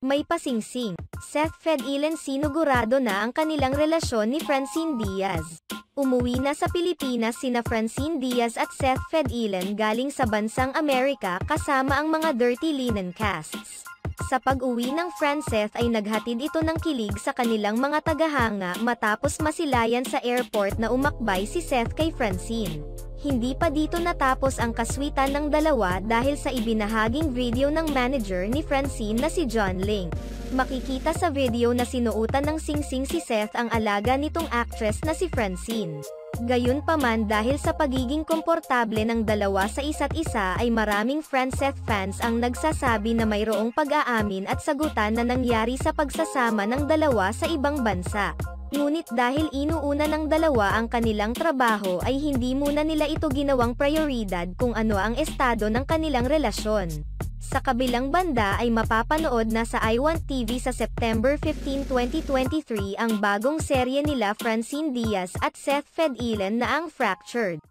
May pasingsing. Seth Fedilen sinugurado na ang kanilang relasyon ni Francine Diaz. Umuwi na sa Pilipinas sina Francine Diaz at Seth Fedilen galing sa bansang Amerika kasama ang mga Dirty Linen casts. Sa pag-uwi ng Franceth ay naghatid ito ng kilig sa kanilang mga tagahanga matapos masilayan sa airport na umakbay si Seth kay Francine. Hindi pa dito natapos ang kaswitan ng dalawa dahil sa ibinahaging video ng manager ni Francine na si John Ling. Makikita sa video na sinuotan ng singsing si Seth ang alaga nitong actress na si Francine. Gayunpaman dahil sa pagiging komportable ng dalawa sa isa't isa ay maraming Franceth fans ang nagsasabi na mayroong pag-aamin at sagutan na nangyari sa pagsasama ng dalawa sa ibang bansa. Ngunit dahil inuuna ng dalawa ang kanilang trabaho ay hindi muna nila ito ginawang prioridad kung ano ang estado ng kanilang relasyon. Sa kabilang banda ay mapapanood na sa iWant TV sa September 15, 2023 ang bagong serye nila Francine Diaz at Seth Fedilen na ang Fractured.